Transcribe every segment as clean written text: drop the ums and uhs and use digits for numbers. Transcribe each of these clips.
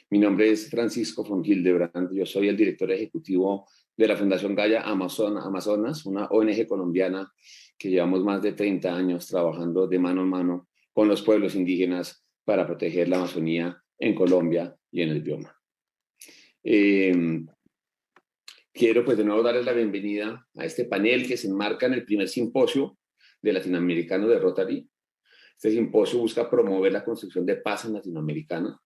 Mi nombre es Francisco von Hildebrand, yo soy el director ejecutivo de la Fundación Gaia Amazonas, una ONG colombiana que llevamos más de 30 años trabajando de mano en mano con los pueblos indígenas para proteger la Amazonía en Colombia y en el bioma. Quiero pues de nuevo darles la bienvenida a este panel que se enmarca en el primer simposio de latinoamericano de Rotary. Este simposio busca promover la construcción de paz en Latinoamericana.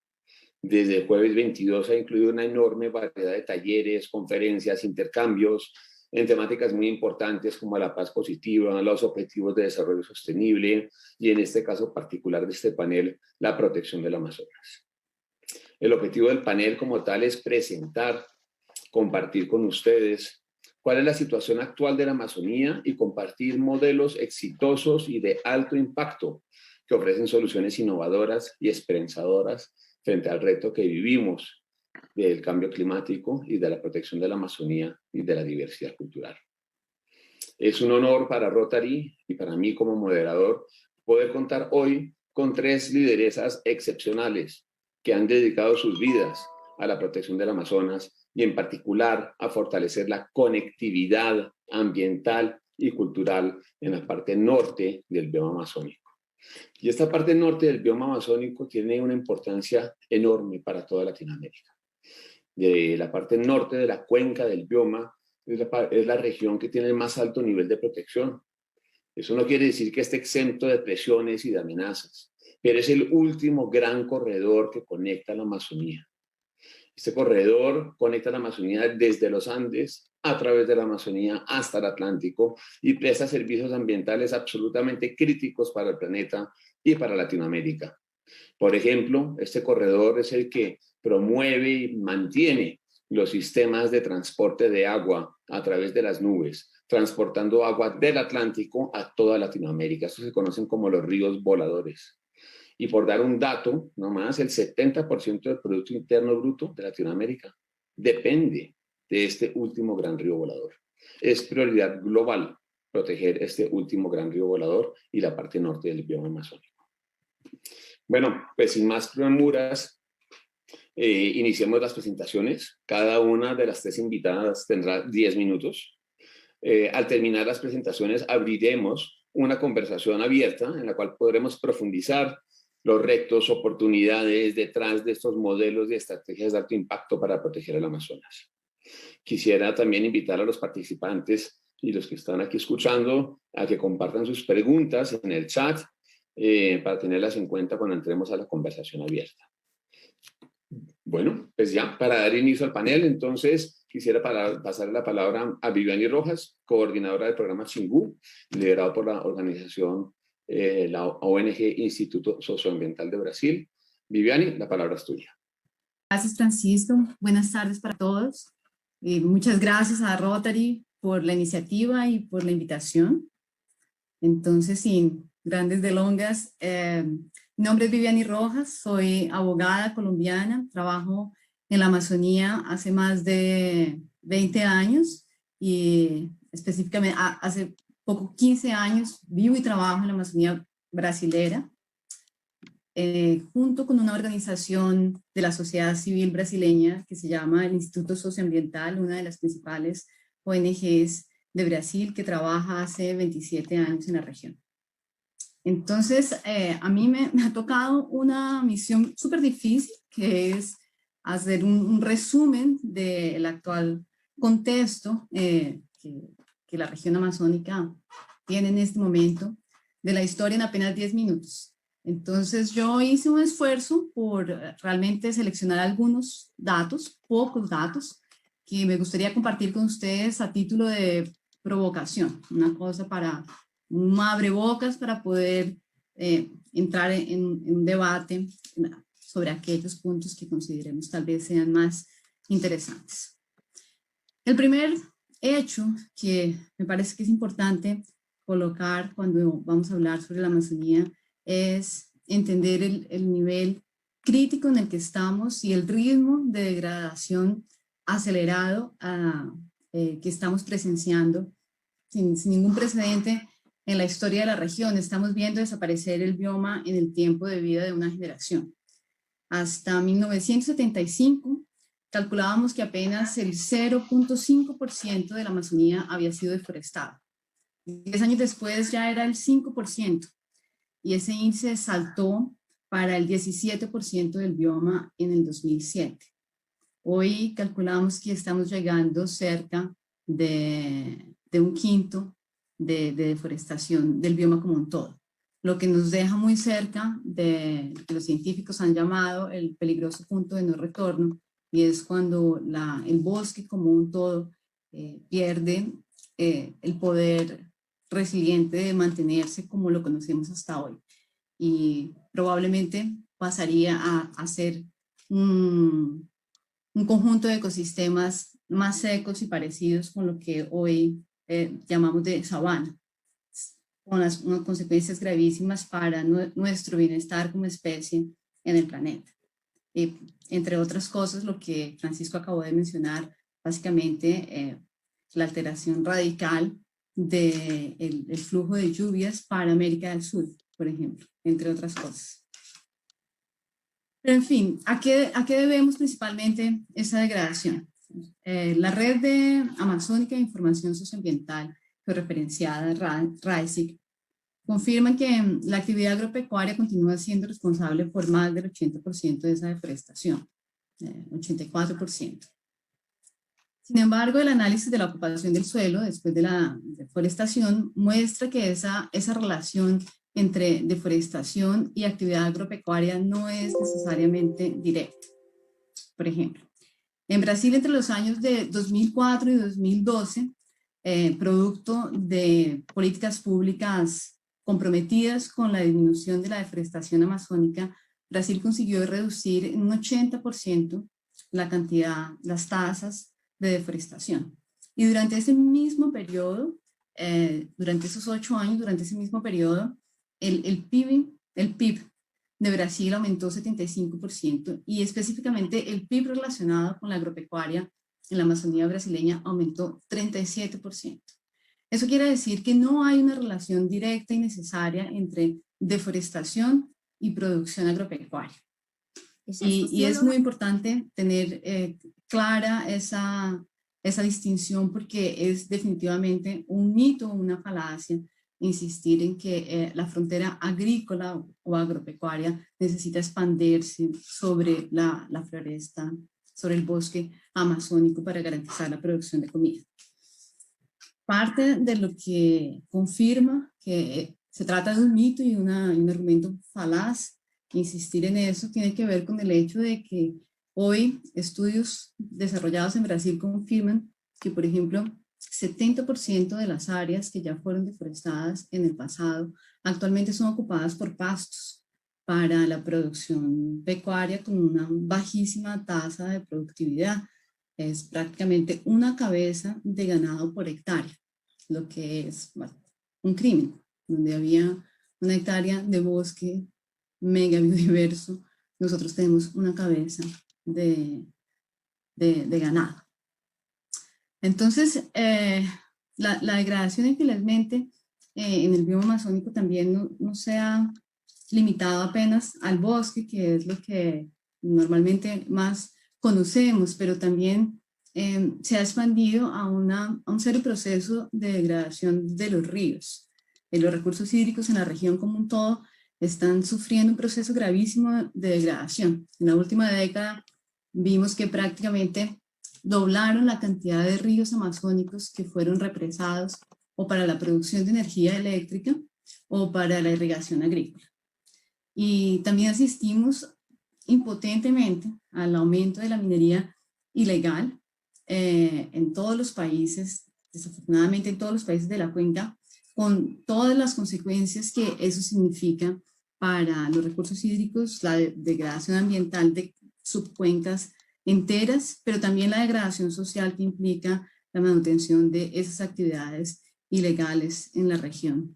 Desde el jueves 22 ha incluido una enorme variedad de talleres, conferencias, intercambios en temáticas muy importantes como la paz positiva, los objetivos de desarrollo sostenible y en este caso particular de este panel, la protección del Amazonas. El objetivo del panel como tal es presentar, compartir con ustedes cuál es la situación actual de la Amazonía y compartir modelos exitosos y de alto impacto que ofrecen soluciones innovadoras y esperanzadoras frente al reto que vivimos del cambio climático y de la protección de la Amazonía y de la diversidad cultural. Es un honor para Rotary y para mí como moderador poder contar hoy con 3 lideresas excepcionales que han dedicado sus vidas a la protección del Amazonas y en particular a fortalecer la conectividad ambiental y cultural en la parte norte del bioma amazónico. Y esta parte norte del bioma amazónico tiene una importancia enorme para toda Latinoamérica. De la parte norte de la cuenca del bioma es la región que tiene el más alto nivel de protección. Eso no quiere decir que esté exento de presiones y de amenazas, pero es el último gran corredor que conecta la Amazonía. Este corredor conecta la Amazonía desde los Andes a través de la Amazonía hasta el Atlántico y presta servicios ambientales absolutamente críticos para el planeta y para Latinoamérica. Por ejemplo, este corredor es el que promueve y mantiene los sistemas de transporte de agua a través de las nubes, transportando agua del Atlántico a toda Latinoamérica. Estos se conocen como los ríos voladores. Y por dar un dato, nomás el 70% del Producto Interno Bruto de Latinoamérica depende de este último gran río volador. Es prioridad global proteger este último gran río volador y la parte norte del bioma amazónico. Bueno, pues sin más premuras, iniciemos las presentaciones. Cada una de las 3 invitadas tendrá 10 minutos. Al terminar las presentaciones, abriremos una conversación abierta en la cual podremos profundizar los retos, oportunidades detrás de estos modelos y estrategias de alto impacto para proteger el Amazonas. Quisiera también invitar a los participantes y los que están aquí escuchando a que compartan sus preguntas en el chat para tenerlas en cuenta cuando entremos a la conversación abierta. Bueno, pues ya para dar inicio al panel, entonces quisiera pasar la palabra a Viviani Rojas, coordinadora del programa Xingu, liderado por la organización la ONG Instituto Socioambiental de Brasil. Viviani, la palabra es tuya. Gracias, Francisco. Buenas tardes para todos. Muchas gracias a Rotary por la iniciativa y por la invitación. Entonces, sin grandes delongas, mi nombre es Viviani Rojas, soy abogada colombiana, trabajo en la Amazonía hace más de 20 años y específicamente hace poco 15 años vivo y trabajo en la Amazonía brasilera, junto con una organización de la sociedad civil brasileña que se llama el Instituto Socioambiental, una de las principales ONGs de Brasil que trabaja hace 27 años en la región. Entonces, a mí me ha tocado una misión súper difícil, que es hacer un resumen del actual contexto que la región amazónica tiene en este momento, de la historia en apenas 10 minutos. Entonces yo hice un esfuerzo por realmente seleccionar algunos datos, pocos datos, que me gustaría compartir con ustedes a título de provocación, una cosa para un abrebocas para poder entrar en un debate sobre aquellos puntos que consideremos tal vez sean más interesantes. El primer hecho que me parece que es importante colocar cuando vamos a hablar sobre la Amazonía es entender el nivel crítico en el que estamos y el ritmo de degradación acelerado que estamos presenciando sin ningún precedente en la historia de la región. Estamos viendo desaparecer el bioma en el tiempo de vida de una generación. hasta 1975, calculábamos que apenas el 0.5% de la Amazonía había sido deforestada. 10 años después ya era el 5%, y ese índice saltó para el 17% del bioma en el 2007. Hoy calculamos que estamos llegando cerca de un quinto de deforestación del bioma como un todo, lo que nos deja muy cerca de lo que los científicos han llamado el peligroso punto de no retorno, y es cuando el bosque como un todo pierde el poder resiliente de mantenerse como lo conocemos hasta hoy, y probablemente pasaría a ser un conjunto de ecosistemas más secos y parecidos con lo que hoy llamamos de sabana, con unas consecuencias gravísimas para nuestro bienestar como especie en el planeta. Entre otras cosas, lo que Francisco acabó de mencionar, básicamente la alteración radical del flujo de lluvias para América del Sur, por ejemplo, entre otras cosas. Pero en fin, ¿a qué debemos principalmente esa degradación? La Red Amazónica de Información Socioambiental, referenciada RAICIC, confirma que la actividad agropecuaria continúa siendo responsable por más del 80% de esa deforestación, 84%. Sin embargo, el análisis de la ocupación del suelo después de la deforestación muestra que esa relación entre deforestación y actividad agropecuaria no es necesariamente directa. Por ejemplo, en Brasil entre los años de 2004 y 2012, producto de políticas públicas comprometidas con la disminución de la deforestación amazónica, Brasil consiguió reducir en un 80% las tasas de deforestación. Y durante ese mismo periodo, durante esos 8 años, durante ese mismo periodo, el PIB de Brasil aumentó 75%, y específicamente el PIB relacionado con la agropecuaria en la Amazonía brasileña aumentó 37%. Eso quiere decir que no hay una relación directa y necesaria entre deforestación y producción agropecuaria. Y es muy importante tener clara esa distinción, porque es definitivamente un mito, una falacia, insistir en que la frontera agrícola o agropecuaria necesita expandirse sobre la floresta, sobre el bosque amazónico para garantizar la producción de comida. Parte de lo que confirma que se trata de un mito y un argumento falaz, insistir en eso, tiene que ver con el hecho de que hoy estudios desarrollados en Brasil confirman que, por ejemplo, 70% de las áreas que ya fueron deforestadas en el pasado actualmente son ocupadas por pastos para la producción pecuaria con una bajísima tasa de productividad. Es prácticamente una cabeza de ganado por hectárea, lo que es un crimen. Donde había una hectárea de bosque mega biodiverso, nosotros tenemos una cabeza de ganado. Entonces, la degradación infelizmente en el bioma amazónico también no se ha limitado apenas al bosque, que es lo que normalmente más conocemos, pero también se ha expandido a un serio proceso de degradación de los ríos. Los recursos hídricos en la región como un todo están sufriendo un proceso gravísimo de degradación. En la última década vimos que prácticamente doblaron la cantidad de ríos amazónicos que fueron represados o para la producción de energía eléctrica o para la irrigación agrícola. Y también asistimos impotentemente al aumento de la minería ilegal en todos los países, desafortunadamente en todos los países de la cuenca, con todas las consecuencias que eso significa para los recursos hídricos, la degradación ambiental de subcuencas enteras, pero también la degradación social que implica la manutención de esas actividades ilegales en la región,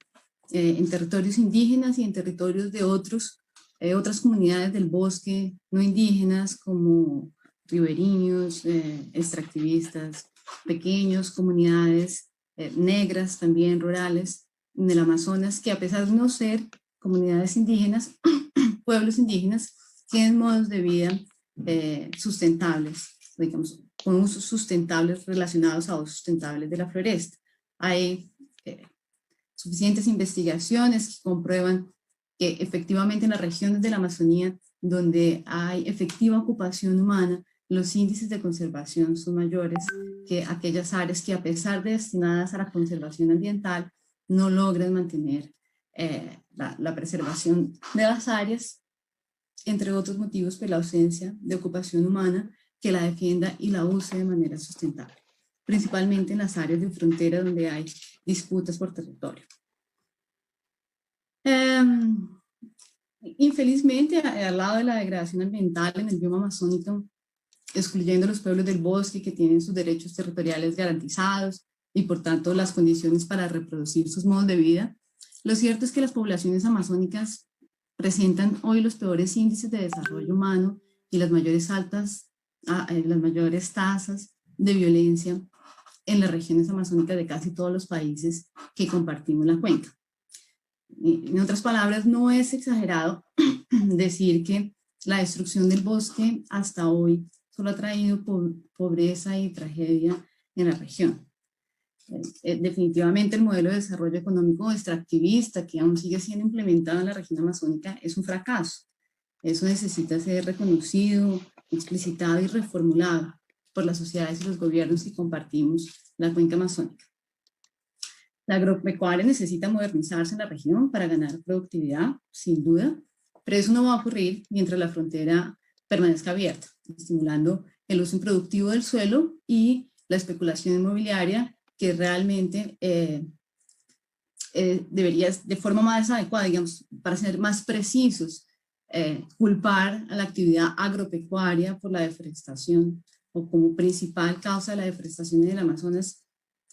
en territorios indígenas y en territorios de otras comunidades del bosque no indígenas, como ribereños, extractivistas, pequeños, comunidades negras también rurales en el Amazonas, que a pesar de no ser comunidades indígenas, pueblos indígenas, tienen modos de vida sustentables, digamos, con usos sustentables relacionados a usos sustentables de la floresta. Hay suficientes investigaciones que comprueban que efectivamente en las regiones de la Amazonía donde hay efectiva ocupación humana, los índices de conservación son mayores que aquellas áreas que, a pesar de destinadas a la conservación ambiental, no logran mantener la preservación de las áreas, entre otros motivos, por la ausencia de ocupación humana que la defienda y la use de manera sustentable, principalmente en las áreas de frontera donde hay disputas por territorio. Infelizmente, al lado de la degradación ambiental en el bioma amazónico, excluyendo los pueblos del bosque que tienen sus derechos territoriales garantizados y por tanto las condiciones para reproducir sus modos de vida, lo cierto es que las poblaciones amazónicas presentan hoy los peores índices de desarrollo humano y las mayores tasas de violencia en las regiones amazónicas de casi todos los países que compartimos la cuenca. En otras palabras, no es exagerado decir que la destrucción del bosque hasta hoy solo ha traído pobreza y tragedia en la región. Definitivamente el modelo de desarrollo económico extractivista que aún sigue siendo implementado en la región amazónica es un fracaso. Eso necesita ser reconocido, explicitado y reformulado por las sociedades y los gobiernos que compartimos la cuenca amazónica. La agropecuaria necesita modernizarse en la región para ganar productividad, sin duda, pero eso no va a ocurrir mientras la frontera permanezca abierta, estimulando el uso improductivo del suelo y la especulación inmobiliaria que realmente debería, de forma más adecuada, digamos, para ser más precisos, culpar a la actividad agropecuaria por la deforestación o como principal causa de la deforestación en el Amazonas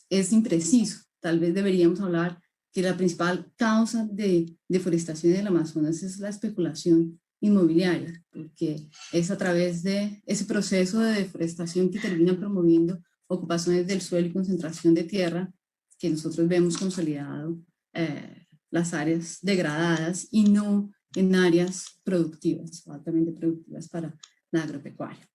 es impreciso. Tal vez deberíamos hablar que la principal causa de deforestación en el Amazonas es la especulación inmobiliaria, porque es a través de ese proceso de deforestación que termina promoviendo ocupaciones del suelo y concentración de tierra que nosotros vemos consolidado las áreas degradadas y no en áreas productivas, o altamente productivas para la agropecuaria.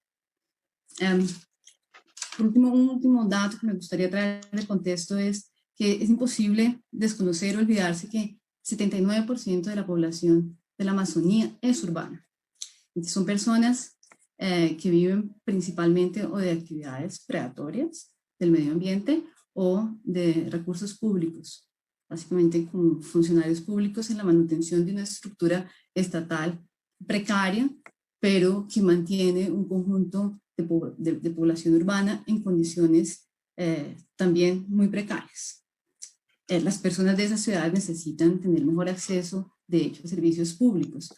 Por último, un último dato que me gustaría traer de contexto es que es imposible desconocer o olvidarse que 79% de la población de la Amazonía es urbana. Son personas que viven principalmente o de actividades predatorias del medio ambiente o de recursos públicos, básicamente como funcionarios públicos en la manutención de una estructura estatal precaria, pero que mantiene un conjunto de población urbana en condiciones también muy precarias. Las personas de esas ciudades necesitan tener mejor acceso, de hecho, a servicios públicos.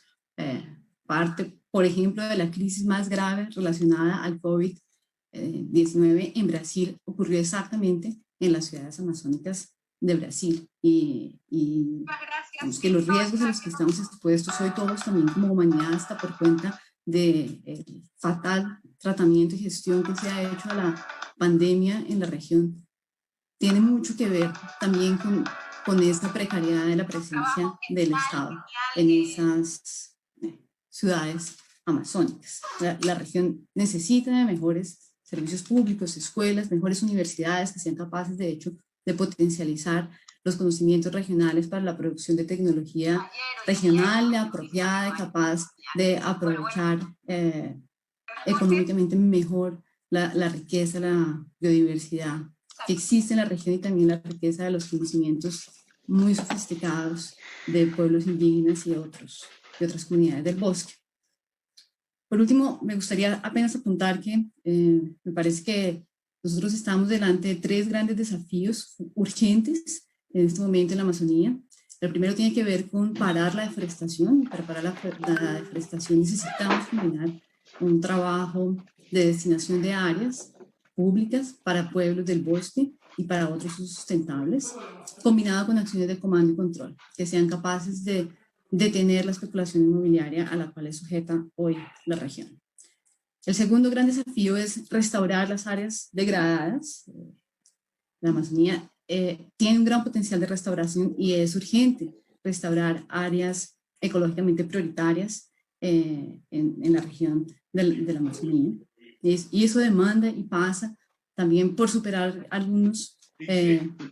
Parte, por ejemplo, de la crisis más grave relacionada al COVID-19 en Brasil ocurrió exactamente en las ciudades amazónicas de Brasil. Y digamos que los riesgos a los que estamos expuestos hoy todos también como humanidad está por cuenta del fatal tratamiento y gestión que se ha hecho a la pandemia en la región. Tiene mucho que ver también con esta precariedad de la presencia del Estado en esas ciudades amazónicas. La región necesita de mejores servicios públicos, escuelas, mejores universidades que sean capaces, de hecho, de potencializar los conocimientos regionales para la producción de tecnología regional, apropiada, capaz de aprovechar económicamente mejor la riqueza, la biodiversidad que existe en la región y también la riqueza de los conocimientos muy sofisticados de pueblos indígenas y otras comunidades del bosque. Por último, me gustaría apenas apuntar que me parece que nosotros estamos delante de 3 grandes desafíos urgentes en este momento en la Amazonía. El primero tiene que ver con parar la deforestación. Para parar la deforestación necesitamos combinar un trabajo de destinación de áreas públicas para pueblos del bosque y para otros usos sustentables, combinado con acciones de comando y control que sean capaces de detener la especulación inmobiliaria a la cual es sujeta hoy la región. El segundo gran desafío es restaurar las áreas degradadas. La Amazonía tiene un gran potencial de restauración y es urgente restaurar áreas ecológicamente prioritarias en la región de la Amazonía. Y eso demanda y pasa también por superar algunos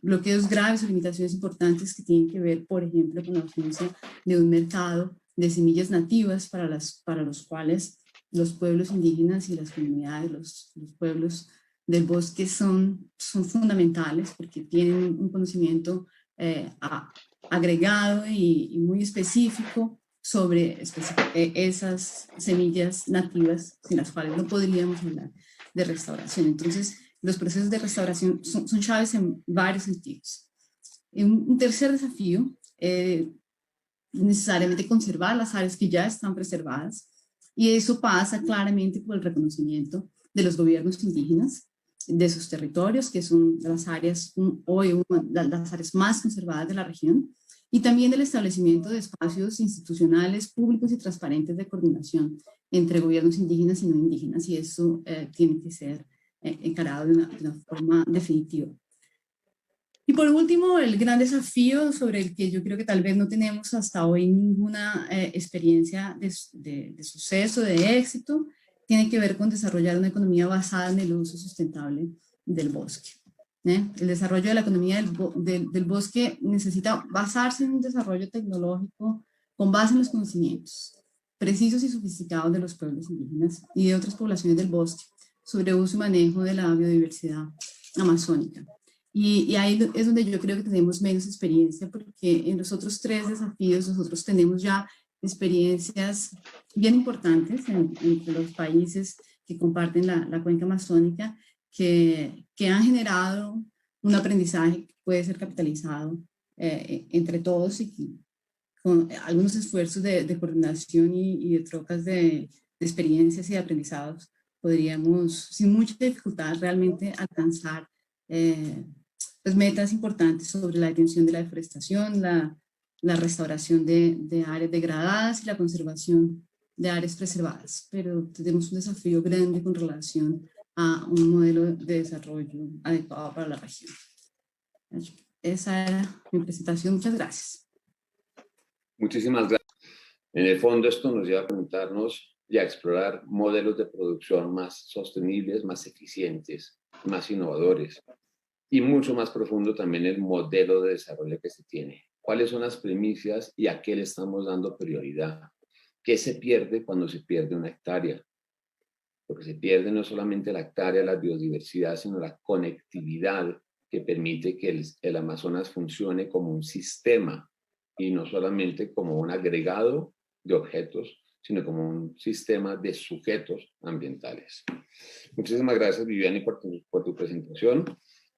bloqueos graves o limitaciones importantes que tienen que ver, por ejemplo, con la ausencia de un mercado de semillas nativas para los cuales los pueblos indígenas y las comunidades, los pueblos del bosque son fundamentales porque tienen un conocimiento agregado y muy específico sobre esas semillas nativas sin las cuales no podríamos hablar de restauración. Entonces, los procesos de restauración son claves en varios sentidos. Un tercer desafío, necesariamente conservar las áreas que ya están preservadas, y eso pasa claramente por el reconocimiento de los gobiernos indígenas de sus territorios, que son las áreas hoy las áreas más conservadas de la región, y también el establecimiento de espacios institucionales públicos y transparentes de coordinación entre gobiernos indígenas y no indígenas, y eso tiene que ser encarado de una forma definitiva. Y por último, el gran desafío sobre el que yo creo que tal vez no tenemos hasta hoy ninguna experiencia de suceso, de éxito, tiene que ver con desarrollar una economía basada en el uso sustentable del bosque. El desarrollo de la economía del bosque necesita basarse en un desarrollo tecnológico con base en los conocimientos precisos y sofisticados de los pueblos indígenas y de otras poblaciones del bosque sobre uso y manejo de la biodiversidad amazónica. Y ahí es donde yo creo que tenemos menos experiencia, porque en los otros tres desafíos nosotros tenemos ya experiencias bien importantes entre los países que comparten la cuenca amazónica, que han generado un aprendizaje que puede ser capitalizado entre todos y que, con algunos esfuerzos de coordinación y de trocas de experiencias y de aprendizados, podríamos sin mucha dificultad realmente alcanzar pues metas importantes sobre la detención de la deforestación, la restauración de áreas degradadas y la conservación de áreas preservadas. Pero tenemos un desafío grande con relación a un modelo de desarrollo adecuado para la región. Esa era mi presentación. Muchas gracias. Muchísimas gracias. En el fondo esto nos lleva a preguntarnos y a explorar modelos de producción más sostenibles, más eficientes, más innovadores y mucho más profundo también el modelo de desarrollo que se tiene. ¿Cuáles son las premisas y a qué le estamos dando prioridad? ¿Qué se pierde cuando se pierde una hectárea? Lo que se pierde no es solamente la hectárea, la biodiversidad, sino la conectividad que permite que el Amazonas funcione como un sistema y no solamente como un agregado de objetos, sino como un sistema de sujetos ambientales. Muchísimas gracias, Viviane, por tu presentación,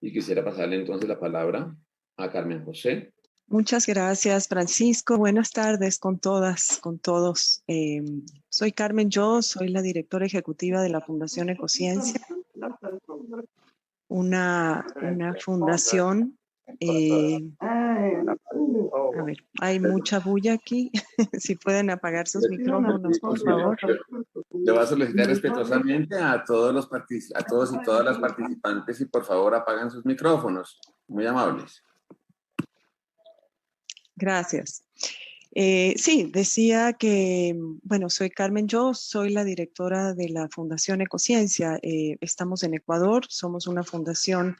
y quisiera pasarle entonces la palabra a Carmen José. Muchas gracias, Francisco. Buenas tardes con todas, con todos. Soy Carmen, yo soy la directora ejecutiva de la Fundación Ecociencia, una fundación. A ver, hay mucha bulla aquí. Si pueden apagar sus micrófonos, por favor. Le voy a solicitar respetuosamente a todos y todas las participantes y por favor apagan sus micrófonos. Muy amables. Gracias. Sí, decía que, bueno, soy Carmen, yo soy la directora de la Fundación Ecociencia. Estamos en Ecuador, somos una fundación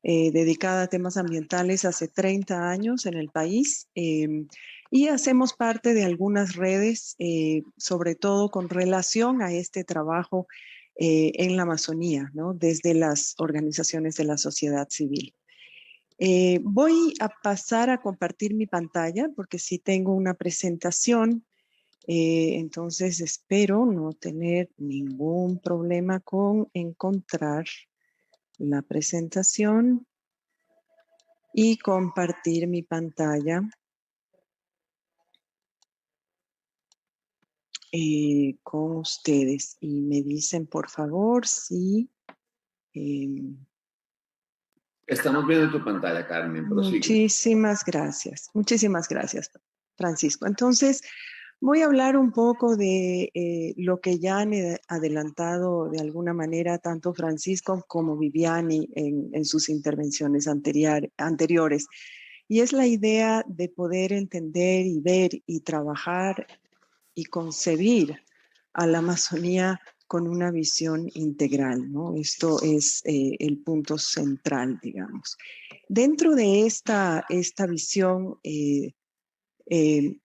dedicada a temas ambientales hace 30 años en el país y hacemos parte de algunas redes, sobre todo con relación a este trabajo en la Amazonía, ¿no? Desde las organizaciones de la sociedad civil. Voy a pasar a compartir mi pantalla porque sí tengo una presentación, entonces espero no tener ningún problema con encontrar la presentación y compartir mi pantalla con ustedes. Y me dicen, por favor, si... Estamos viendo tu pantalla, Carmen. Muchísimas gracias, Francisco. Entonces, voy a hablar un poco de lo que ya han adelantado de alguna manera tanto Francisco como Viviane en sus intervenciones anteriores. Y es la idea de poder entender y ver y trabajar y concebir a la Amazonía con una visión integral, ¿no? Esto es el punto central, digamos. Dentro de esta visión,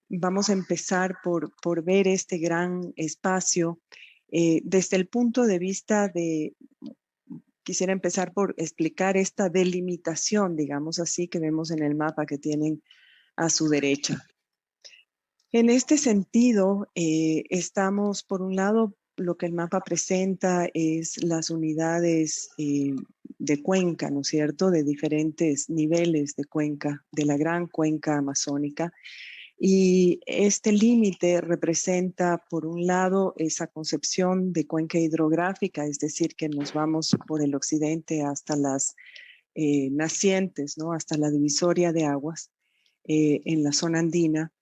vamos a empezar por ver este gran espacio desde el punto de vista de, quisiera empezar por explicar esta delimitación, digamos así, que vemos en el mapa que tienen a su derecha. En este sentido, estamos, por un lado, lo que el mapa presenta es las unidades de cuenca, ¿no es cierto?, de diferentes niveles de cuenca, de la gran cuenca amazónica. Y este límite representa, por un lado, esa concepción de cuenca hidrográfica, es decir, que nos vamos por el occidente hasta las nacientes, ¿no?, hasta la divisoria de aguas en la zona andina.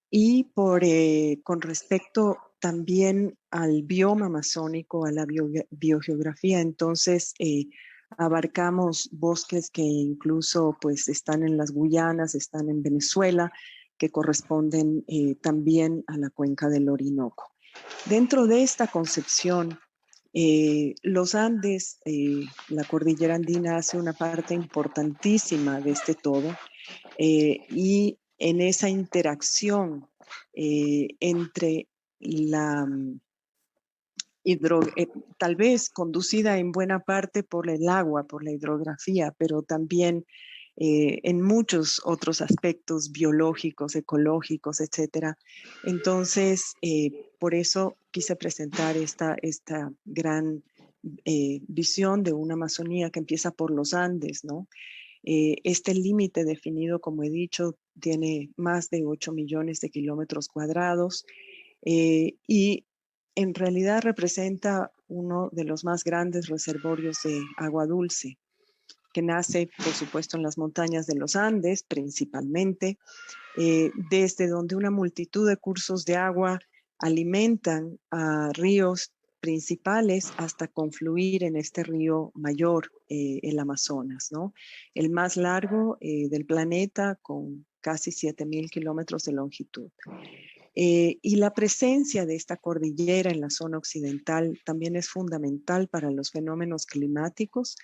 Y con respecto también al bioma amazónico, a la biogeografía, entonces abarcamos bosques que incluso pues están en las Guyanas, están en Venezuela, que corresponden también a la cuenca del Orinoco. Dentro de esta concepción, los Andes, la cordillera andina hace una parte importantísima de este todo y en esa interacción entre la tal vez conducida en buena parte por el agua, por la hidrografía, pero también en muchos otros aspectos biológicos, ecológicos, etcétera. Entonces, por eso quise presentar esta gran visión de una Amazonía que empieza por los Andes, ¿no? Este límite definido, como he dicho, tiene más de 8 millones de kilómetros cuadrados y en realidad representa uno de los más grandes reservorios de agua dulce, que nace, por supuesto, en las montañas de los Andes, principalmente, desde donde una multitud de cursos de agua alimentan a ríos principales hasta confluir en este río mayor, el Amazonas, ¿no? El más largo del planeta, con casi 7.000 kilómetros de longitud. Y la presencia de esta cordillera en la zona occidental también es fundamental para los fenómenos climáticos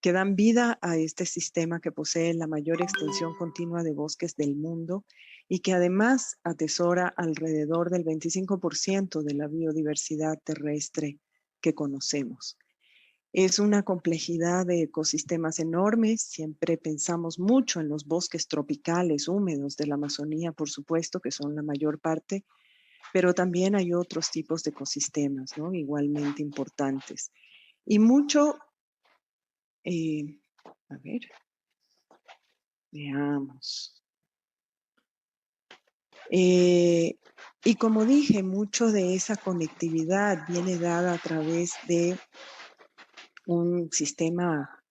que dan vida a este sistema que posee la mayor extensión continua de bosques del mundo y que además atesora alrededor del 25% de la biodiversidad terrestre que conocemos. Es una complejidad de ecosistemas enormes. Siempre pensamos mucho en los bosques tropicales húmedos de la Amazonía, por supuesto, que son la mayor parte, pero también hay otros tipos de ecosistemas, ¿no?, igualmente importantes. Y mucho, a ver, veamos. Y como dije, mucho de esa conectividad viene dada a través de un sistema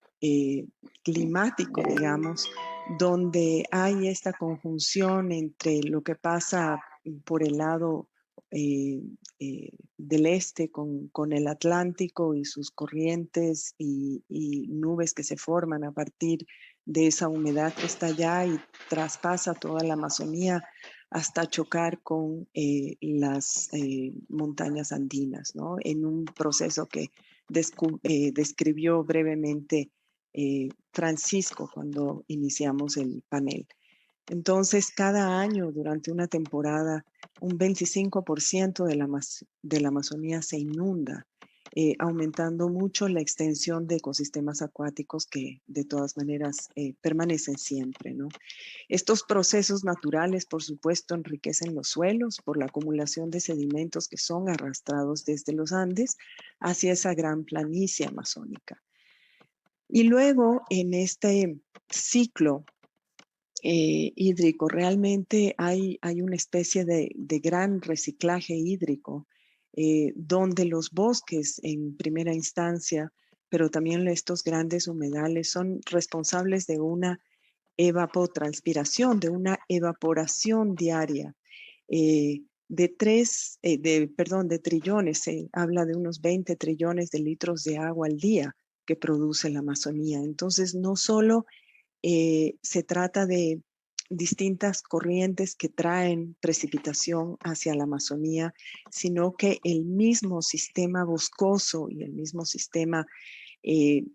climático, digamos, donde hay esta conjunción entre lo que pasa por el lado del este con el Atlántico y sus corrientes y nubes que se forman a partir de esa humedad que está allá y traspasa toda la Amazonía hasta chocar con las montañas andinas, ¿no?, en un proceso que describió brevemente Francisco cuando iniciamos el panel. Entonces, cada año durante una temporada, un 25% de la Amazonía se inunda, aumentando mucho la extensión de ecosistemas acuáticos que de todas maneras permanecen siempre, ¿no? Estos procesos naturales, por supuesto, enriquecen los suelos por la acumulación de sedimentos que son arrastrados desde los Andes hacia esa gran planicie amazónica. Y luego, en este ciclo hídrico, realmente hay una especie de gran reciclaje hídrico, donde los bosques en primera instancia, pero también estos grandes humedales son responsables de una evapotranspiración, de una evaporación diaria de trillones, se habla de unos 20 trillones de litros de agua al día que produce la Amazonía. Entonces, no solo se trata de distintas corrientes que traen precipitación hacia la Amazonía, sino que el mismo sistema boscoso y el mismo sistema de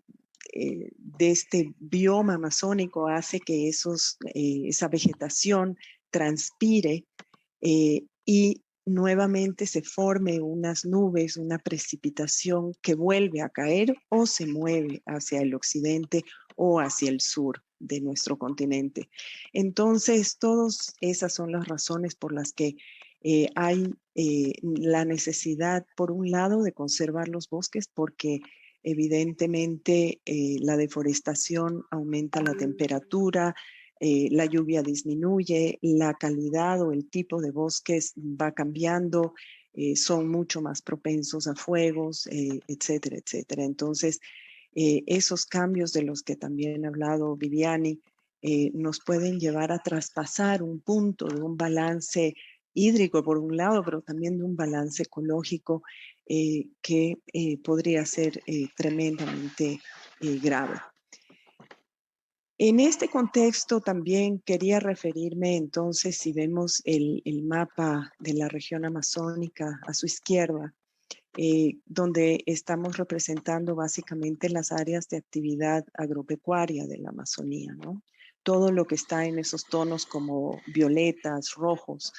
este bioma amazónico hace que esa vegetación transpire y nuevamente se forme unas nubes, una precipitación que vuelve a caer o se mueve hacia el occidente o hacia el sur de nuestro continente. Entonces, todas esas son las razones por las que hay la necesidad, por un lado, de conservar los bosques, porque evidentemente la deforestación aumenta la temperatura, la lluvia disminuye, la calidad o el tipo de bosques va cambiando, son mucho más propensos a fuegos, etcétera, etcétera. Entonces, esos cambios de los que también ha hablado Viviani nos pueden llevar a traspasar un punto de un balance hídrico por un lado, pero también de un balance ecológico que podría ser tremendamente grave. En este contexto también quería referirme entonces, si vemos el mapa de la región amazónica a su izquierda, donde estamos representando básicamente las áreas de actividad agropecuaria de la Amazonía, ¿no? Todo lo que está en esos tonos como violetas, rojos,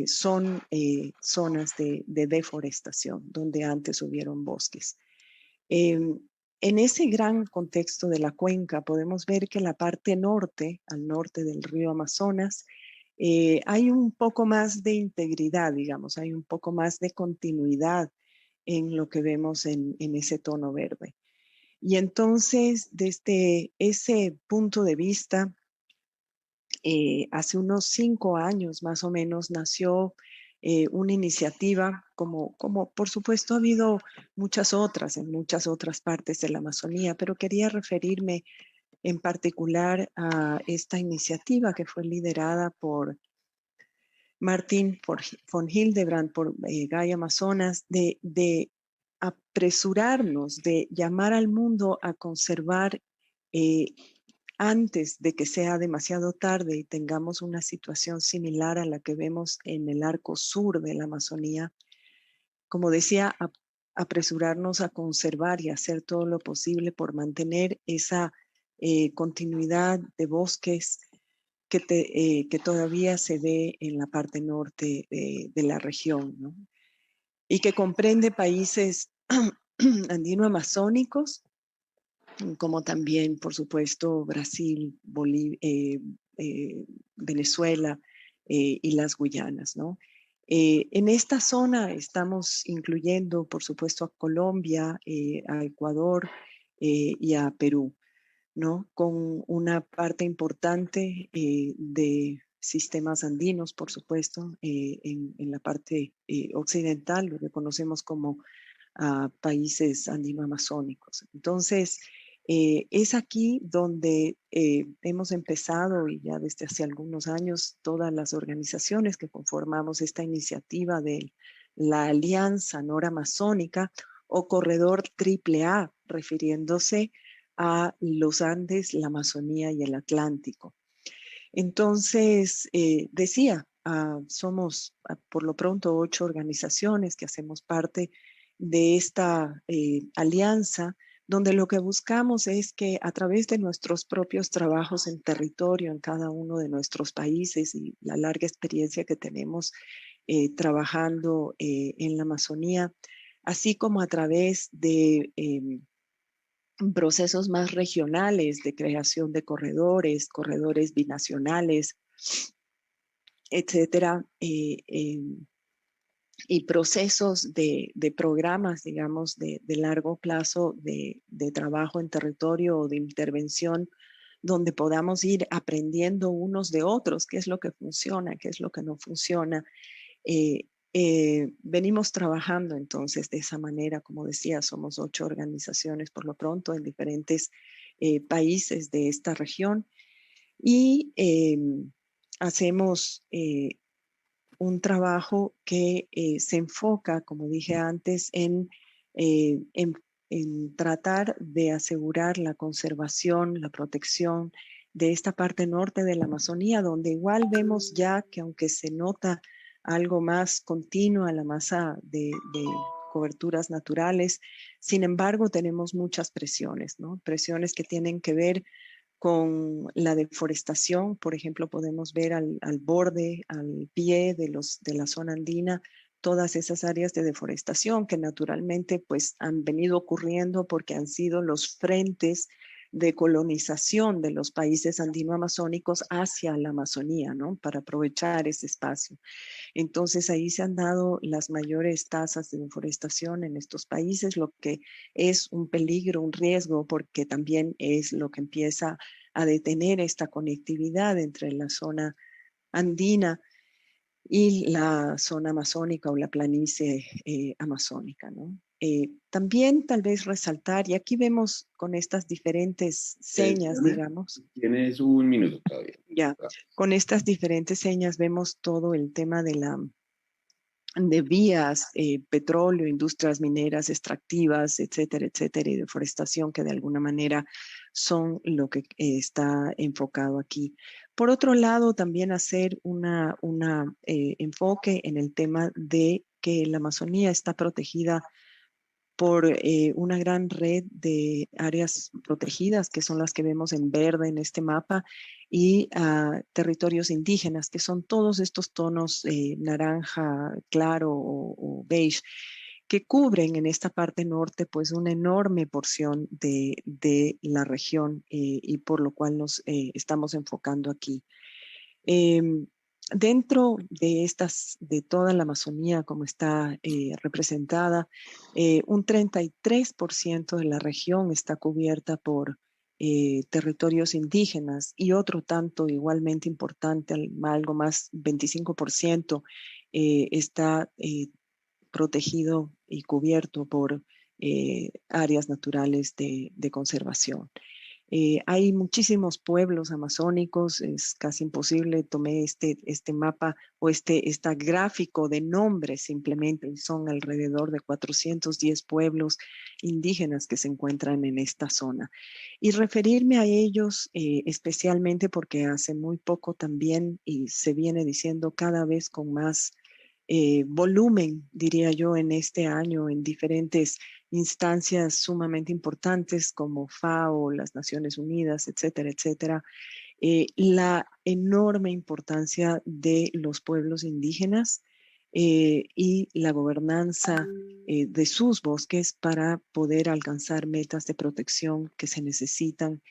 son zonas de deforestación, donde antes hubieron bosques. En ese gran contexto de la cuenca podemos ver que la parte norte, al norte del río Amazonas, hay un poco más de integridad, digamos, hay un poco más de continuidad en lo que vemos en ese tono verde. Y entonces, desde ese punto de vista, hace unos 5 años más o menos nació una iniciativa, como por supuesto ha habido muchas otras en muchas otras partes de la Amazonía, pero quería referirme en particular a esta iniciativa que fue liderada por Martín von Hildebrand, por Gaia Amazonas, de apresurarnos, de llamar al mundo a conservar antes de que sea demasiado tarde y tengamos una situación similar a la que vemos en el arco sur de la Amazonía. Como decía, apresurarnos a conservar y hacer todo lo posible por mantener esa continuidad de bosques que todavía se ve en la parte norte de la región, ¿no? Y que comprende países andino-amazónicos, como también, por supuesto, Brasil, Venezuela y las Guyanas, ¿no? En esta zona estamos incluyendo, por supuesto, a Colombia, a Ecuador y a Perú, ¿no? Con una parte importante de sistemas andinos, por supuesto, en la parte occidental, lo que conocemos como países andino-amazónicos. Entonces, es aquí donde hemos empezado, y ya desde hace algunos años, todas las organizaciones que conformamos esta iniciativa de la Alianza Noramazónica o Corredor AAA, refiriéndose a los Andes, la Amazonía y el Atlántico. Entonces, decía, somos por lo pronto 8 organizaciones que hacemos parte de esta alianza, donde lo que buscamos es que a través de nuestros propios trabajos en territorio, en cada uno de nuestros países y la larga experiencia que tenemos trabajando en la Amazonía, así como a través de procesos más regionales de creación de corredores binacionales, etcétera, y procesos de programas, digamos, de largo plazo de trabajo en territorio o de intervención, donde podamos ir aprendiendo unos de otros qué es lo que funciona, qué es lo que no funciona. Venimos trabajando entonces de esa manera, como decía, somos 8 organizaciones por lo pronto en diferentes países de esta región y hacemos un trabajo que se enfoca, como dije antes, en tratar de asegurar la conservación, la protección de esta parte norte de la Amazonía, donde igual vemos ya que aunque se nota algo más continua la masa de coberturas naturales, sin embargo tenemos muchas presiones, ¿no? Presiones que tienen que ver con la deforestación. Por ejemplo, podemos ver al borde, al pie de la zona andina, todas esas áreas de deforestación que naturalmente pues han venido ocurriendo porque han sido los frentes de colonización de los países andino-amazónicos hacia la Amazonía, ¿no? Para aprovechar ese espacio. Entonces ahí se han dado las mayores tasas de deforestación en estos países, lo que es un peligro, un riesgo, porque también es lo que empieza a detener esta conectividad entre la zona andina y la zona amazónica o la planicie amazónica, ¿no? También tal vez resaltar, y aquí vemos con estas diferentes señas, digamos. Tienes un minuto todavía. Ya, con estas diferentes señas vemos todo el tema de vías, petróleo, industrias mineras, extractivas, etcétera, etcétera, y deforestación que de alguna manera son lo que está enfocado aquí. Por otro lado, también hacer una enfoque en el tema de que la Amazonía está protegida por una gran red de áreas protegidas, que son las que vemos en verde en este mapa, y territorios indígenas, que son todos estos tonos naranja claro o beige, que cubren en esta parte norte pues una enorme porción de la región y por lo cual nos estamos enfocando aquí. Dentro de toda la Amazonía como está representada, un 33% de la región está cubierta por territorios indígenas y otro tanto igualmente importante, algo más, 25%, está protegido y cubierto por áreas naturales de conservación. Hay muchísimos pueblos amazónicos, es casi imposible, tomé este mapa o este gráfico de nombres simplemente, y son alrededor de 410 pueblos indígenas que se encuentran en esta zona. Y referirme a ellos especialmente porque hace muy poco también, y se viene diciendo cada vez con más volumen, diría yo, en este año, en diferentes instancias sumamente importantes como FAO, las Naciones Unidas, etcétera, etcétera, la enorme importancia de los pueblos indígenas y la gobernanza de sus bosques para poder alcanzar metas de protección que se necesitan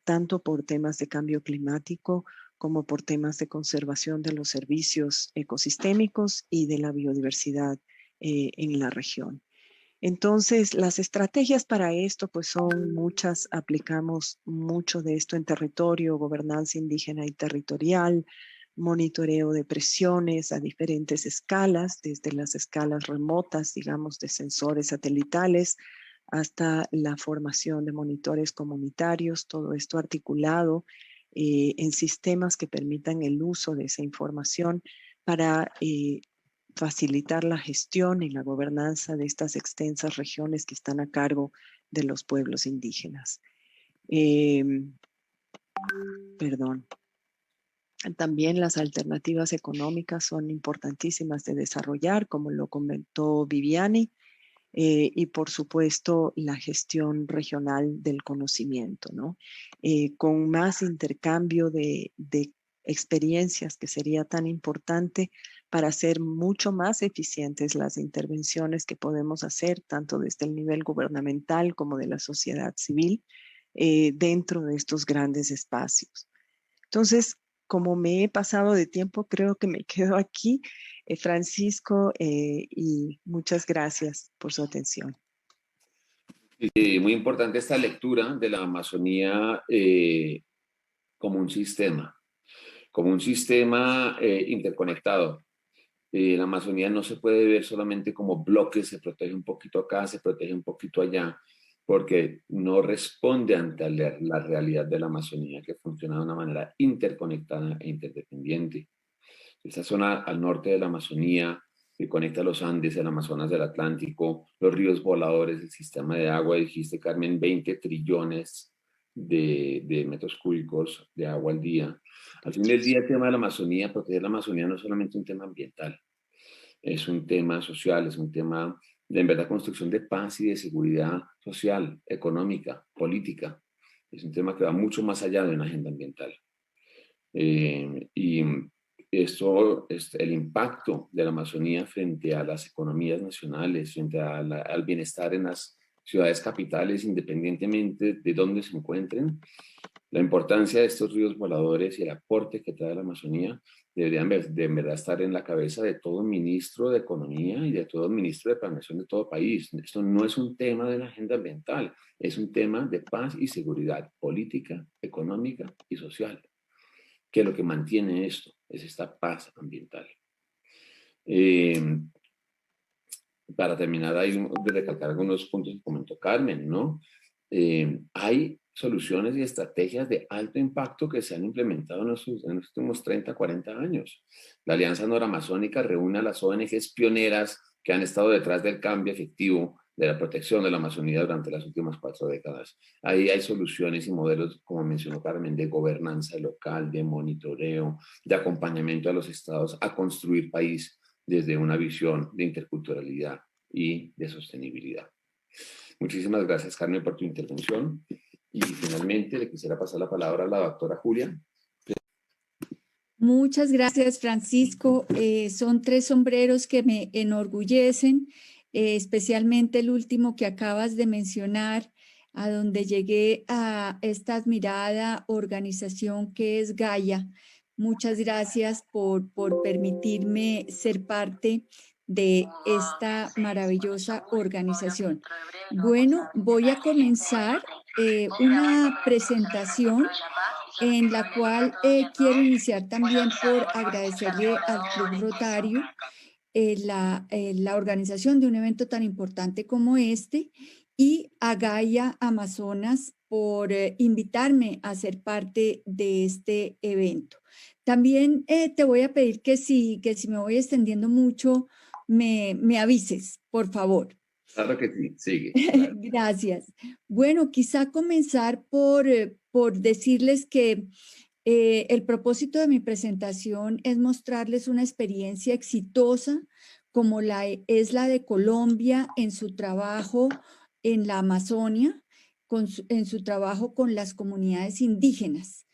tanto por temas de cambio climático como por temas de conservación de los servicios ecosistémicos y de la biodiversidad en la región. Entonces, las estrategias para esto pues son muchas, aplicamos mucho de esto en territorio, gobernanza indígena y territorial, monitoreo de presiones a diferentes escalas, desde las escalas remotas, digamos, de sensores satelitales, hasta la formación de monitores comunitarios, todo esto articulado en sistemas que permitan el uso de esa información para facilitar la gestión y la gobernanza de estas extensas regiones que están a cargo de los pueblos indígenas. Perdón. También las alternativas económicas son importantísimas de desarrollar, como lo comentó Viviani, y por supuesto la gestión regional del conocimiento, ¿no? Con más intercambio de experiencias que sería tan importante para hacer mucho más eficientes las intervenciones que podemos hacer, tanto desde el nivel gubernamental como de la sociedad civil, dentro de estos grandes espacios. Entonces, como me he pasado de tiempo, creo que me quedo aquí. Francisco, y muchas gracias por su atención. Muy importante esta lectura de la Amazonía como un sistema interconectado. La Amazonía no se puede ver solamente como bloques, se protege un poquito acá, se protege un poquito allá, porque no responde ante la realidad de la Amazonía, que funciona de una manera interconectada e interdependiente. Esta zona al norte de la Amazonía, que conecta los Andes, el Amazonas del Atlántico, los ríos voladores, el sistema de agua, dijiste, Carmen, 20 trillones de metros cúbicos de agua al día. Al fin del día, el tema de la Amazonía, proteger la Amazonía no es solamente un tema ambiental, es un tema social, es un tema de, en verdad, construcción de paz y de seguridad social, económica, política. Es un tema que va mucho más allá de una agenda ambiental. Y esto, el impacto de la Amazonía frente a las economías nacionales, frente al bienestar en las ciudades capitales, independientemente de dónde se encuentren, la importancia de estos ríos voladores y el aporte que trae la Amazonía deberían de en verdad estar en la cabeza de todo ministro de Economía y de todo ministro de Planeación de todo país. Esto no es un tema de una agenda ambiental, es un tema de paz y seguridad política, económica y social, que lo que mantiene esto es esta paz ambiental. Para terminar, hay de recalcar algunos puntos que comentó Carmen, ¿no? Hay soluciones y estrategias de alto impacto que se han implementado en los últimos 30, 40 años. La Alianza Noramazónica reúne a las ONGs pioneras que han estado detrás del cambio efectivo de la protección de la Amazonía durante las últimas 4 décadas. Ahí hay soluciones y modelos, como mencionó Carmen, de gobernanza local, de monitoreo, de acompañamiento a los estados a construir país desde una visión de interculturalidad y de sostenibilidad. Muchísimas gracias, Carmen, por tu intervención. Y finalmente le quisiera pasar la palabra a la doctora Julia. Muchas gracias, Francisco. Son 3 sombreros que me enorgullecen, especialmente el último que acabas de mencionar, a donde llegué a esta admirada organización que es Gaia. Muchas gracias por permitirme ser parte de esta maravillosa organización. Bueno, voy a comenzar una presentación en la cual quiero iniciar también por agradecerle al Club Rotario la organización de un evento tan importante como este y a Gaia Amazonas por invitarme a ser parte de este evento. También te voy a pedir que si me voy extendiendo mucho, me avises, por favor. Claro que sí, sigue. Gracias. Bueno, quizá comenzar por decirles que el propósito de mi presentación es mostrarles una experiencia exitosa como es la de Colombia en su trabajo en la Amazonia, en su trabajo con las comunidades indígenas.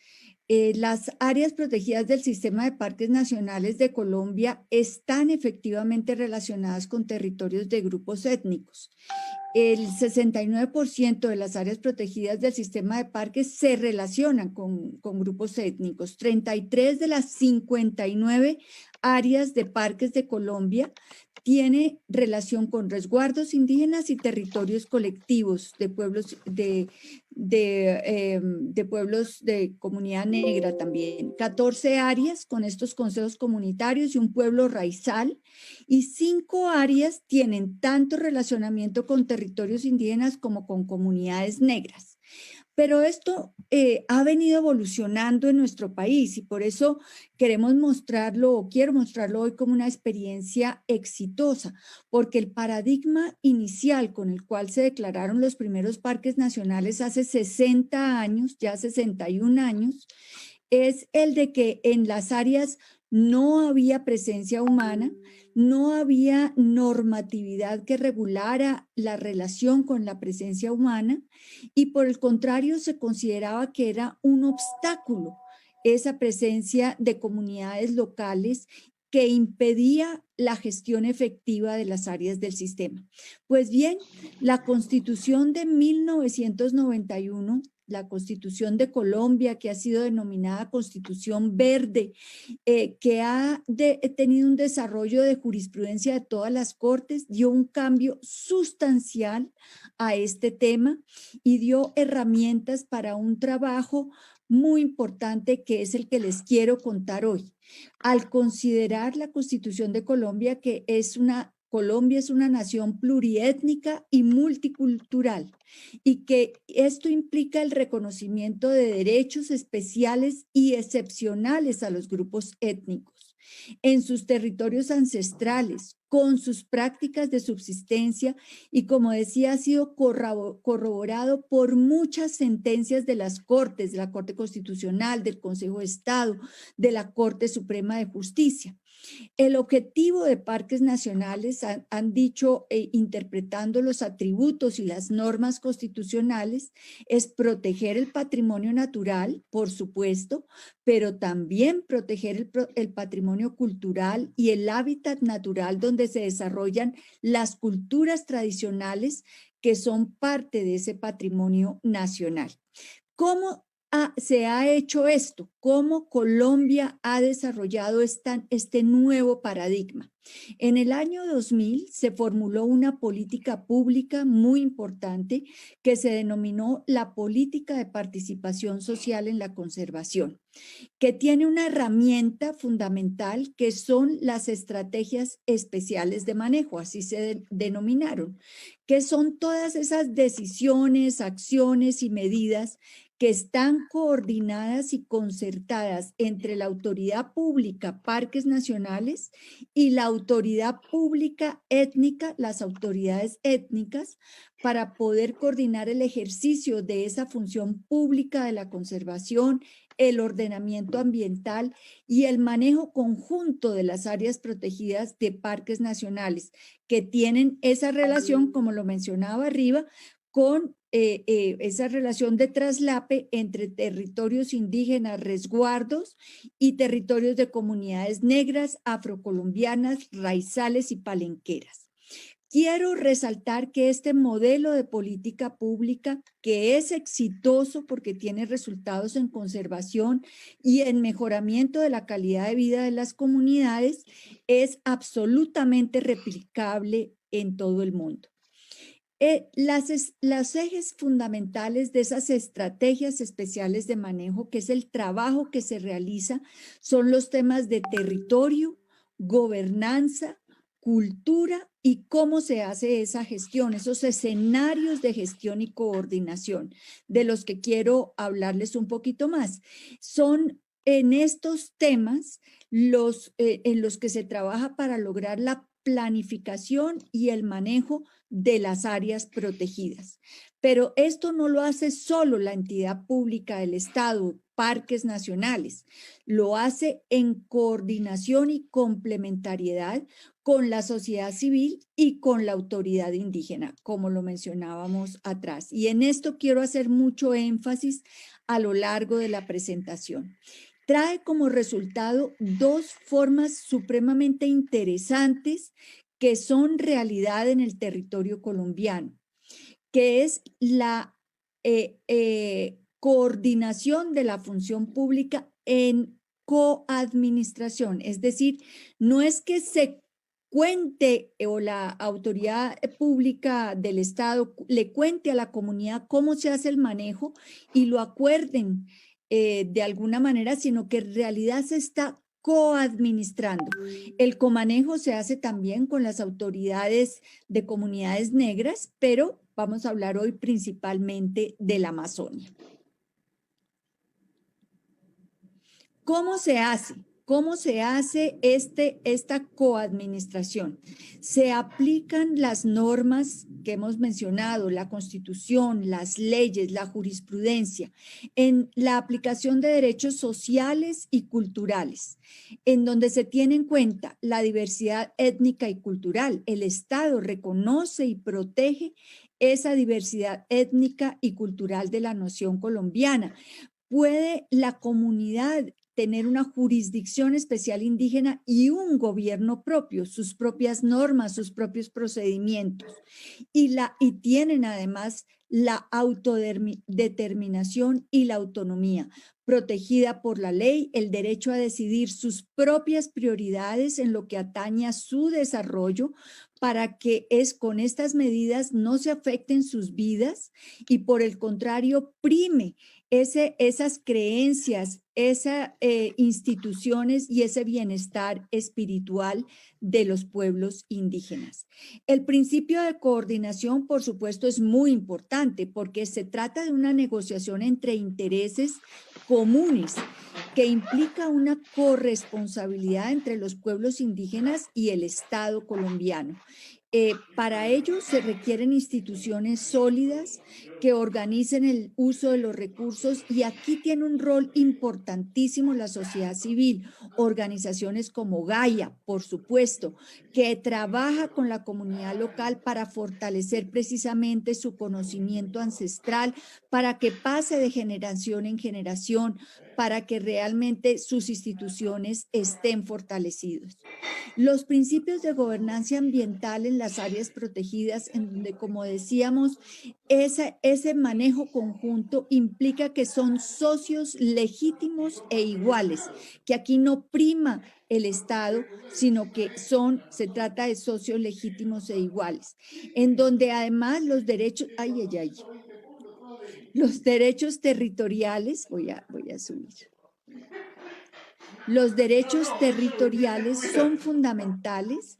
Las áreas protegidas del Sistema de Parques Nacionales de Colombia están efectivamente relacionadas con territorios de grupos étnicos. El 69% de las áreas protegidas del sistema de parques se relacionan con grupos étnicos. 33 de las 59 áreas de parques de Colombia tiene relación con resguardos indígenas y territorios colectivos de pueblos pueblos de comunidad negra también. 14 áreas con estos consejos comunitarios y un pueblo raizal, y 5 áreas tienen tanto relacionamiento con territorios indígenas como con comunidades negras. Pero esto ha venido evolucionando en nuestro país y por eso quiero mostrarlo hoy como una experiencia exitosa, porque el paradigma inicial con el cual se declararon los primeros parques nacionales hace 60 años, ya 61 años, es el de que en las áreas no había presencia humana, no había normatividad que regulara la relación con la presencia humana y por el contrario se consideraba que era un obstáculo esa presencia de comunidades locales que impedía la gestión efectiva de las áreas del sistema. Pues bien, la Constitución de 1991, la Constitución de Colombia, que ha sido denominada Constitución Verde, que ha tenido un desarrollo de jurisprudencia de todas las cortes, dio un cambio sustancial a este tema y dio herramientas para un trabajo muy importante que es el que les quiero contar hoy. Al considerar la Constitución de Colombia que Colombia es una nación pluriétnica y multicultural y que esto implica el reconocimiento de derechos especiales y excepcionales a los grupos étnicos en sus territorios ancestrales, con sus prácticas de subsistencia y, como decía, ha sido corroborado por muchas sentencias de las Cortes, de la Corte Constitucional, del Consejo de Estado, de la Corte Suprema de Justicia. El objetivo de parques nacionales, han dicho, interpretando los atributos y las normas constitucionales, es proteger el patrimonio natural, por supuesto, pero también proteger el patrimonio cultural y el hábitat natural donde se desarrollan las culturas tradicionales que son parte de ese patrimonio nacional. ¿Cómo se ha hecho esto? ¿Cómo Colombia ha desarrollado este nuevo paradigma? En el año 2000 se formuló una política pública muy importante que se denominó la política de participación social en la conservación, que tiene una herramienta fundamental que son las estrategias especiales de manejo, así se denominaron, que son todas esas decisiones, acciones y medidas que están coordinadas y concertadas entre la autoridad pública, parques nacionales, y la autoridad pública étnica, las autoridades étnicas, para poder coordinar el ejercicio de esa función pública de la conservación, el ordenamiento ambiental y el manejo conjunto de las áreas protegidas de parques nacionales, que tienen esa relación, como lo mencionaba arriba, con esa relación de traslape entre territorios indígenas, resguardos, y territorios de comunidades negras, afrocolombianas, raizales y palenqueras. Quiero resaltar que este modelo de política pública, que es exitoso porque tiene resultados en conservación y en mejoramiento de la calidad de vida de las comunidades, es absolutamente replicable en todo el mundo. Los ejes fundamentales de esas estrategias especiales de manejo, que es el trabajo que se realiza, son los temas de territorio, gobernanza, cultura y cómo se hace esa gestión, esos escenarios de gestión y coordinación, de los que quiero hablarles un poquito más. Son en estos temas en los que se trabaja para lograr la planificación y el manejo de las áreas protegidas. Pero esto no lo hace solo la entidad pública del Estado, parques nacionales, lo hace en coordinación y complementariedad con la sociedad civil y con la autoridad indígena, como lo mencionábamos atrás. Y en esto quiero hacer mucho énfasis a lo largo de la presentación. Trae como resultado dos formas supremamente interesantes que son realidad en el territorio colombiano, que es la coordinación de la función pública en coadministración. Es decir, no es que se cuente o la autoridad pública del Estado le cuente a la comunidad cómo se hace el manejo y lo acuerden de alguna manera, sino que en realidad se está coadministrando. El comanejo se hace también con las autoridades de comunidades negras, pero vamos a hablar hoy principalmente de la Amazonia. ¿Cómo se hace? ¿Cómo se hace esta coadministración? Se aplican las normas que hemos mencionado, la Constitución, las leyes, la jurisprudencia, en la aplicación de derechos sociales y culturales, en donde se tiene en cuenta la diversidad étnica y cultural. El Estado reconoce y protege esa diversidad étnica y cultural de la nación colombiana. ¿Puede la comunidad tener una jurisdicción especial indígena y un gobierno propio, sus propias normas, sus propios procedimientos? Y tienen además la autodeterminación y la autonomía, protegida por la ley, el derecho a decidir sus propias prioridades en lo que atañe a su desarrollo, para que con estas medidas no se afecten sus vidas y por el contrario prime esas creencias, esas instituciones y ese bienestar espiritual de los pueblos indígenas. El principio de coordinación, por supuesto, es muy importante porque se trata de una negociación entre intereses comunes que implica una corresponsabilidad entre los pueblos indígenas y el Estado colombiano. Para ello se requieren instituciones sólidas que organicen el uso de los recursos y aquí tiene un rol importantísimo la sociedad civil, organizaciones como Gaia, por supuesto, que trabaja con la comunidad local para fortalecer precisamente su conocimiento ancestral, para que pase de generación en generación, para que realmente sus instituciones estén fortalecidas. Los principios de gobernanza ambiental en las áreas protegidas, en donde, como decíamos, ese manejo conjunto implica que son socios legítimos e iguales, que aquí no prima el Estado, sino que se trata de socios legítimos e iguales, en donde además los derechos, los derechos territoriales, voy a subir. Los derechos territoriales son fundamentales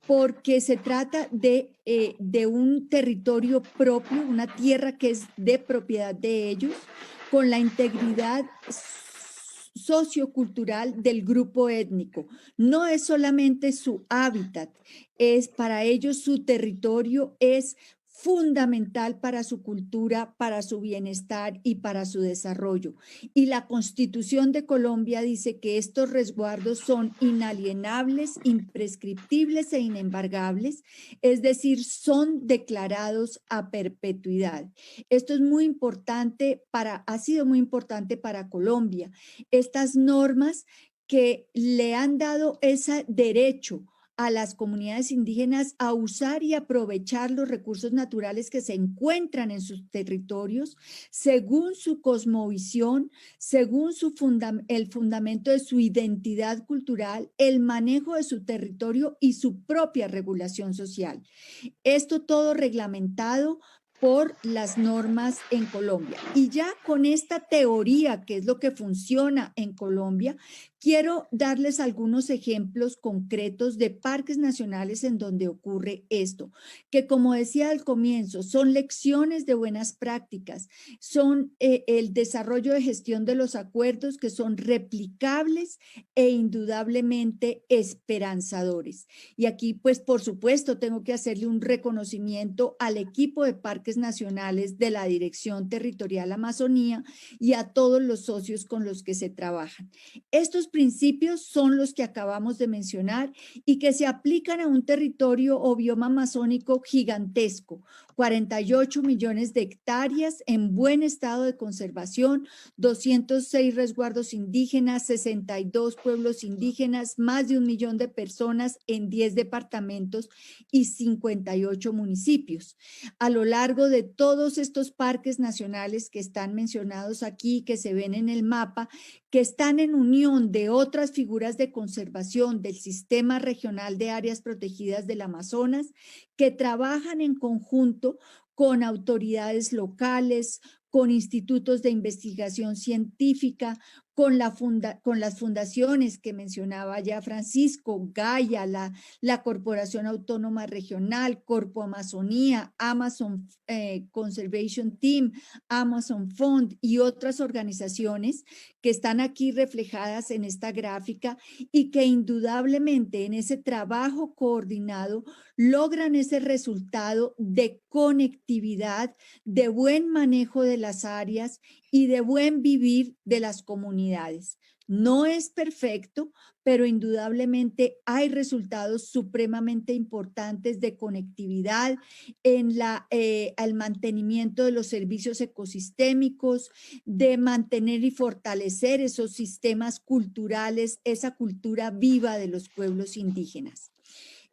porque se trata de un territorio propio, una tierra que es de propiedad de ellos, con la integridad sociocultural del grupo étnico. No es solamente su hábitat, es para ellos su territorio es fundamental para su cultura, para su bienestar y para su desarrollo. Y la Constitución de Colombia dice que estos resguardos son inalienables, imprescriptibles e inembargables, es decir, son declarados a perpetuidad. Esto es muy importante ha sido muy importante para Colombia. Estas normas que le han dado ese derecho a las comunidades indígenas a usar y aprovechar los recursos naturales que se encuentran en sus territorios según su cosmovisión, según el fundamento de su identidad cultural, el manejo de su territorio y su propia regulación social. Esto todo reglamentado por las normas en Colombia. Y ya con esta teoría, que es lo que funciona en Colombia, quiero darles algunos ejemplos concretos de parques nacionales en donde ocurre esto, que como decía al comienzo, son lecciones de buenas prácticas, son el desarrollo de gestión de los acuerdos que son replicables e indudablemente esperanzadores. Y aquí, pues, por supuesto, tengo que hacerle un reconocimiento al equipo de parques nacionales de la Dirección Territorial Amazonía y a todos los socios con los que se trabajan. Estos principios son los que acabamos de mencionar y que se aplican a un territorio o bioma amazónico gigantesco, 48 millones de hectáreas en buen estado de conservación, 206 resguardos indígenas, 62 pueblos indígenas, más de 1 millón de personas en 10 departamentos y 58 municipios. A lo largo de todos estos parques nacionales que están mencionados aquí, que se ven en el mapa, que están en unión de otras figuras de conservación del Sistema Regional de Áreas Protegidas del Amazonas, que trabajan en conjunto con autoridades locales, con institutos de investigación científica, con las fundaciones que mencionaba ya Francisco, Gaia, la Corporación Autónoma Regional, Corpo Amazonía, Amazon Conservation Team, Amazon Fund y otras organizaciones que están aquí reflejadas en esta gráfica y que indudablemente en ese trabajo coordinado logran ese resultado de conectividad, de buen manejo de las áreas y de buen vivir de las comunidades. No es perfecto, pero indudablemente hay resultados supremamente importantes de conectividad en al mantenimiento de los servicios ecosistémicos, de mantener y fortalecer esos sistemas culturales, esa cultura viva de los pueblos indígenas.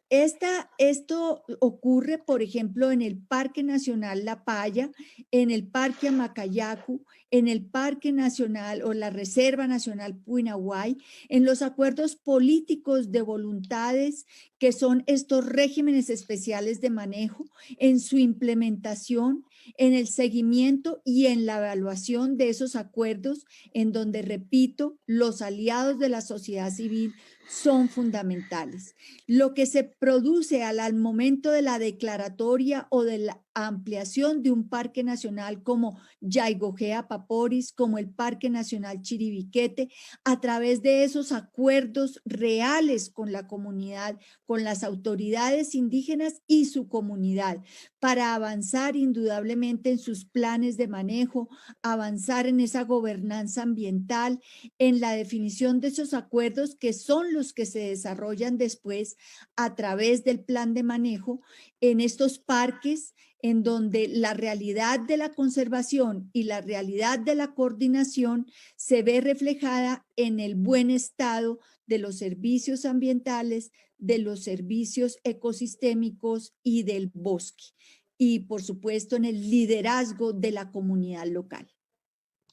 Esto ocurre, por ejemplo, en el Parque Nacional La Paya, en el Parque Amacayacu, en el Parque Nacional o la Reserva Nacional Puinahuay, en los acuerdos políticos de voluntades, que son estos regímenes especiales de manejo, en su implementación, en el seguimiento y en la evaluación de esos acuerdos, en donde, repito, los aliados de la sociedad civil son fundamentales. Lo que se produce al momento de la declaratoria o de la ampliación de un parque nacional como Yaigojea Paporis, como el Parque Nacional Chiribiquete, a través de esos acuerdos reales con la comunidad, con las autoridades indígenas y su comunidad, para avanzar indudablemente en sus planes de manejo, avanzar en esa gobernanza ambiental, en la definición de esos acuerdos que son los que se desarrollan después a través del plan de manejo en estos parques, en donde la realidad de la conservación y la realidad de la coordinación se ve reflejada en el buen estado de los servicios ambientales, de los servicios ecosistémicos y del bosque. Y por supuesto en el liderazgo de la comunidad local.